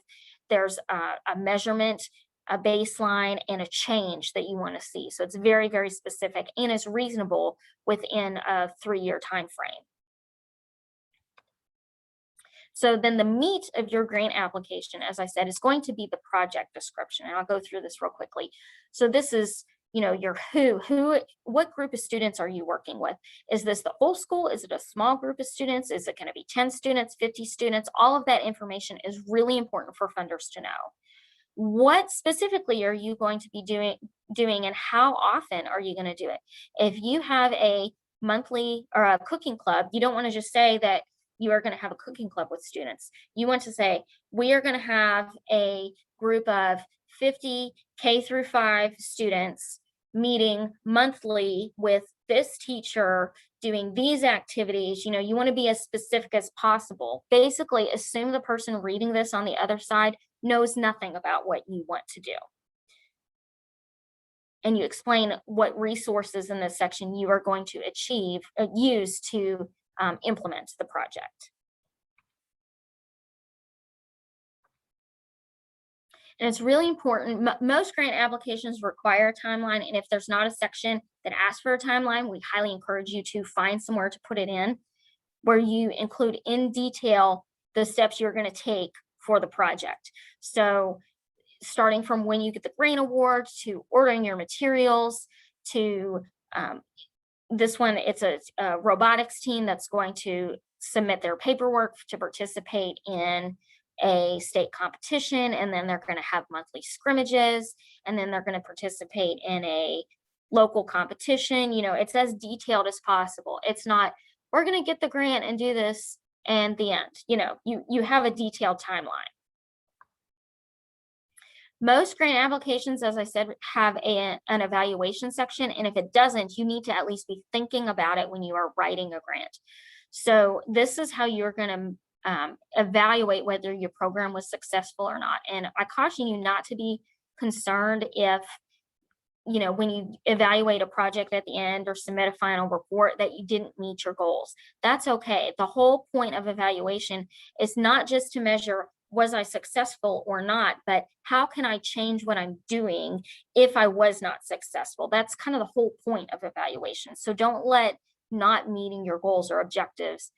There's a measurement, a baseline, and a change that you want to see. So it's very, very specific and is reasonable within a 3-year time frame. So then the meat of your grant application, as I said, is going to be the project description. And I'll go through this real quickly. So this is, your what group of students are you working with? Is this the whole school? Is it a small group of students? Is it going to be 10 students, 50 students? All of that information is really important for funders to know. What specifically are you going to be doing and how often are you going to do it? If you have a monthly or a cooking club, you don't want to just say that you are going to have a cooking club with students. You want to say, we are going to have a group of 50 K through 5 students meeting monthly with this teacher doing these activities. You want to be as specific as possible. Basically, assume the person reading this on the other side knows nothing about what you want to do. And you explain what resources in this section you are going to use to implement the project. And it's really important. Most grant applications require a timeline. And if there's not a section that asks for a timeline, we highly encourage you to find somewhere to put it in where you include in detail the steps you're going to take for the project. So starting from when you get the grant award to ordering your materials to this one, it's a robotics team that's going to submit their paperwork to participate in a state competition, and then they're going to have monthly scrimmages, and then they're going to participate in a local competition. It's as detailed as possible. It's not, we're going to get the grant and do this and the end. You have a detailed timeline. Most grant applications, as I said, have an evaluation section, and if it doesn't, you need to at least be thinking about it when you are writing a grant. So this is how you're going to evaluate whether your program was successful or not. And I caution you not to be concerned if, when you evaluate a project at the end or submit a final report that you didn't meet your goals. That's okay. The whole point of evaluation is not just to measure was I successful or not, but how can I change what I'm doing if I was not successful? That's kind of the whole point of evaluation. So don't let not meeting your goals or objectives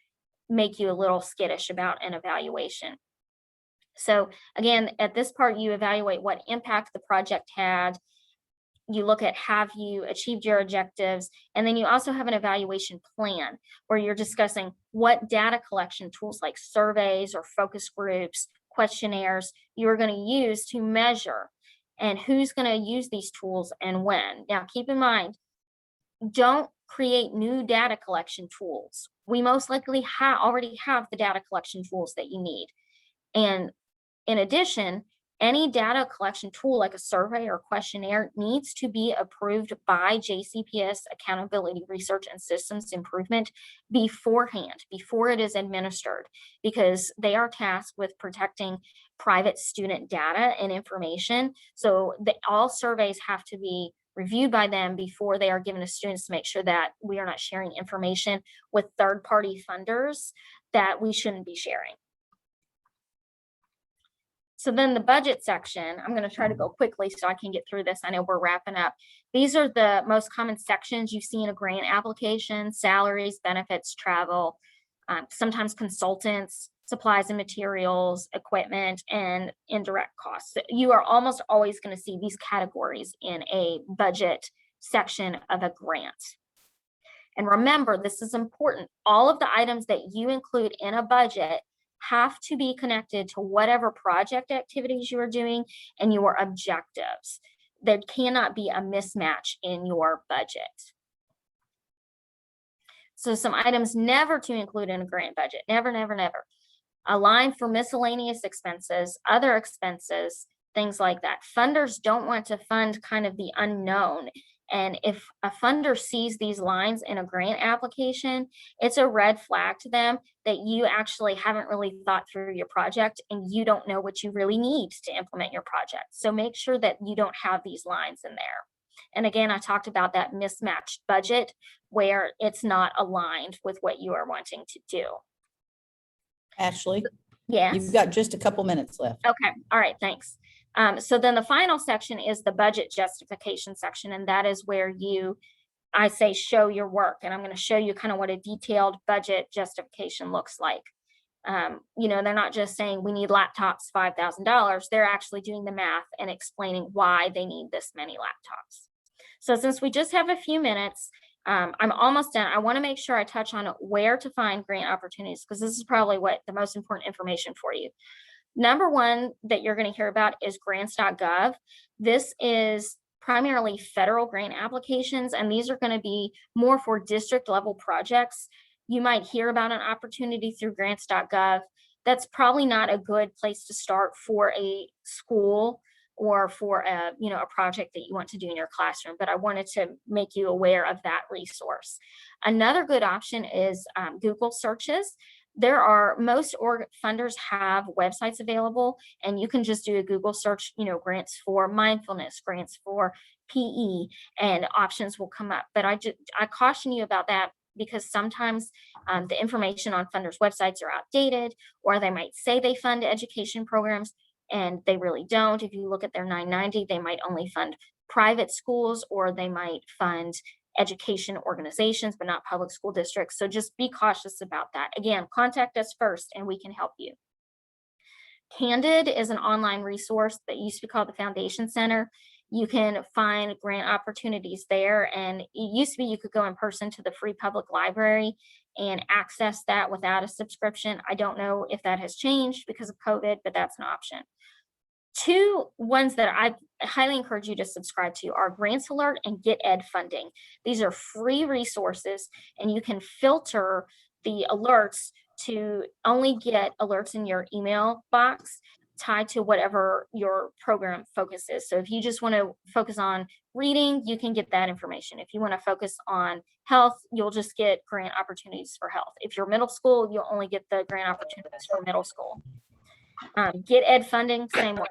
make you a little skittish about an evaluation. So again, at this part, you evaluate what impact the project had. You look at, have you achieved your objectives? And then you also have an evaluation plan where you're discussing what data collection tools like surveys or focus groups, questionnaires you're going to use to measure, and who's going to use these tools and when. Now, keep in mind, don't create new data collection tools. We most likely already have the data collection tools that you need. And in addition, any data collection tool like a survey or questionnaire needs to be approved by JCPS Accountability Research and Systems Improvement beforehand, before it is administered, because they are tasked with protecting private student data and information. So all surveys have to be reviewed by them before they are given to students to make sure that we are not sharing information with third-party funders that we shouldn't be sharing. So then the budget section, I'm going to try to go quickly so I can get through this. I know we're wrapping up. These are the most common sections you see in a grant application: salaries, benefits, travel, sometimes consultants, supplies and materials, equipment, and indirect costs. So you are almost always going to see these categories in a budget section of a grant. And remember, this is important. All of the items that you include in a budget have to be connected to whatever project activities you are doing and your objectives. There cannot be a mismatch in your budget. So some items never to include in a grant budget. Never, never, never. A line for miscellaneous expenses, other expenses, things like that. Funders don't want to fund kind of the unknown. And if a funder sees these lines in a grant application, it's a red flag to them that you actually haven't really thought through your project and you don't know what you really need to implement your project. So make sure that you don't have these lines in there. And again, I talked about that mismatched budget where it's not aligned with what you are wanting to do. Ashley, Yes. you've got just a couple minutes left. Okay. All right. Thanks. So then the final section is the budget justification section. And that is where I say, show your work. And I'm going to show you kind of what a detailed budget justification looks like. They're not just saying we need laptops, $5,000. They're actually doing the math and explaining why they need this many laptops. So since we just have a few minutes, I'm almost done. I want to make sure I touch on where to find grant opportunities, because this is probably the most important information for you. Number one that you're going to hear about is grants.gov. This is primarily federal grant applications, and these are going to be more for district level projects. You might hear about an opportunity through grants.gov. That's probably not a good place to start for a school or for a project that you want to do in your classroom, but I wanted to make you aware of that resource. Another good option is Google searches. Most funders have websites available, and you can just do a Google search, grants for mindfulness, grants for PE, and options will come up. But I caution you about that, because sometimes the information on funders' websites are outdated, or they might say they fund education programs and they really don't. If you look at their 990, they might only fund private schools, or they might fund education organizations, but not public school districts. So just be cautious about that. Again, contact us first and we can help you. Candid is an online resource that used to be called the Foundation Center. You can find grant opportunities there. And it used to be you could go in person to the free public library and access that without a subscription. I don't know if that has changed because of COVID, but that's an option. Two ones that I highly encourage you to subscribe to are Grants Alert and Get Ed Funding. These are free resources, and you can filter the alerts to only get alerts in your email box tied to whatever your program focus is. So if you just want to focus on reading, you can get that information. If you want to focus on health, you'll just get grant opportunities for health. If you're middle school, you'll only get the grant opportunities for middle school. Get Ed Funding, same way.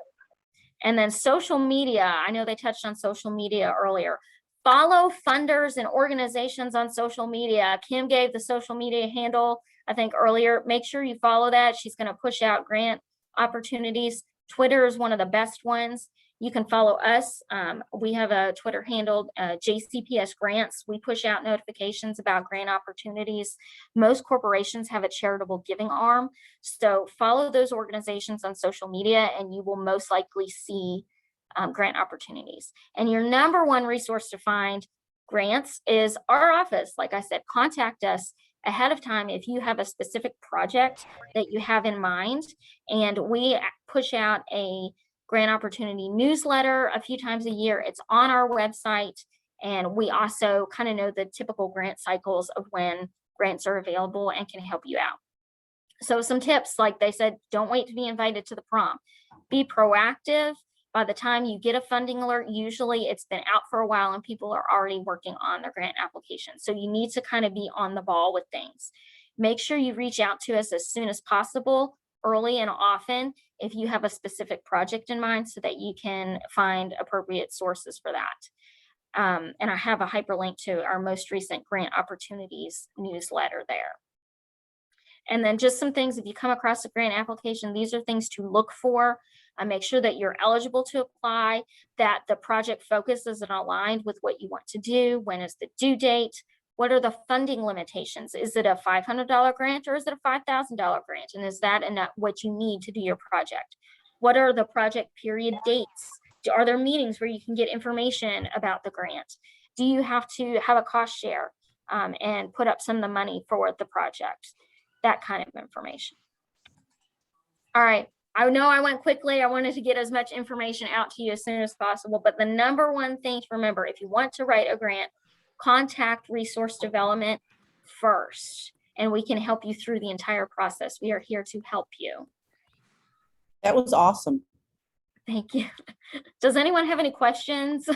And then social media, I know they touched on social media earlier. Follow funders and organizations on social media. Kymm gave the social media handle, I think, earlier. Make sure you follow that. She's going to push out grant opportunities. Twitter is one of the best ones. You can follow us. We have a Twitter handle, JCPS Grants. We push out notifications about grant opportunities. Most corporations have a charitable giving arm. So follow those organizations on social media and you will most likely see grant opportunities. And your number one resource to find grants is our office. Like I said, contact us ahead of time if you have a specific project that you have in mind. And we push out a grant opportunity newsletter a few times a year. It's on our website. And we also kind of know the typical grant cycles of when grants are available and can help you out. So some tips, like they said, don't wait to be invited to the prom. Be proactive. By the time you get a funding alert, usually it's been out for a while and people are already working on their grant application. So you need to kind of be on the ball with things. Make sure you reach out to us as soon as possible, early and often, if you have a specific project in mind, so that you can find appropriate sources for that. And I have a hyperlink to our most recent grant opportunities newsletter there. And then just some things, if you come across a grant application, these are things to look for. Make sure that you're eligible to apply, that the project focus is aligned with what you want to do. When is the due date? What are the funding limitations? Is it a $500 grant or is it a $5,000 grant? And is that enough what you need to do your project? What are the project period dates? Are there meetings where you can get information about the grant? Do you have to have a cost share and put up some of the money for the project? That kind of information. All right. I know I went quickly. I wanted to get as much information out to you as soon as possible, but the number one thing to remember, if you want to write a grant, contact resource development first, and we can help you through the entire process. We are here to help you. That was awesome. Thank you. Does anyone have any questions?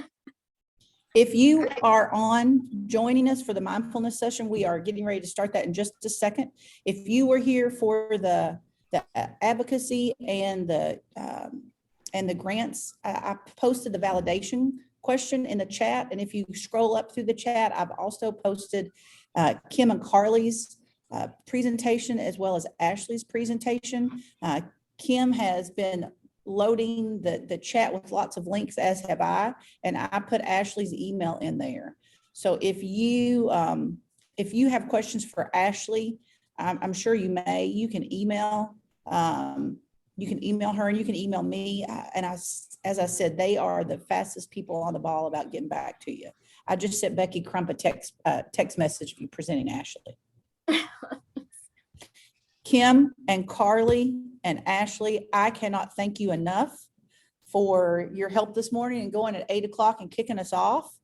If you are on joining us for the mindfulness session, we are getting ready to start that in just a second. If you were here for the advocacy and the grants, I posted the validation question in the chat. And if you scroll up through the chat, I've also posted Kymm and Carly's presentation as well as Ashley's presentation. Kymm has been loading the chat with lots of links, as have I, and I put Ashley's email in there. So if you have questions for Ashley, I'm sure you may, you can email her and you can email me. And as I said, they are the fastest people on the ball about getting back to you. I just sent Becky Crump a text message for you presenting Ashley. Kymm and Carly and Ashley, I cannot thank you enough for your help this morning and going at 8 o'clock and kicking us off.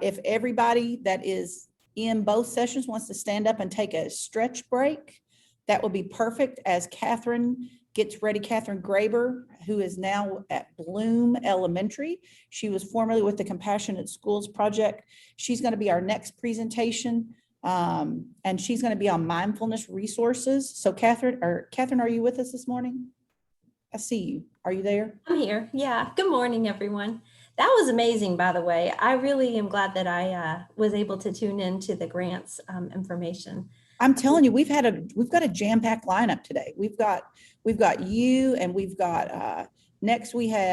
If everybody that is in both sessions wants to stand up and take a stretch break, that would be perfect as Catherine gets ready. Catherine Graber, who is now at Bloom Elementary. She was formerly with the Compassionate Schools Project. She's going to be our next presentation. And she's going to be on mindfulness resources. So Catherine, are you with us this morning? I see you. Are you there? I'm here. Yeah. Good morning, everyone. That was amazing, by the way. I really am glad that I was able to tune into the grants information. I'm telling you, we've got a jam-packed lineup today. We've got you, and we've got next we have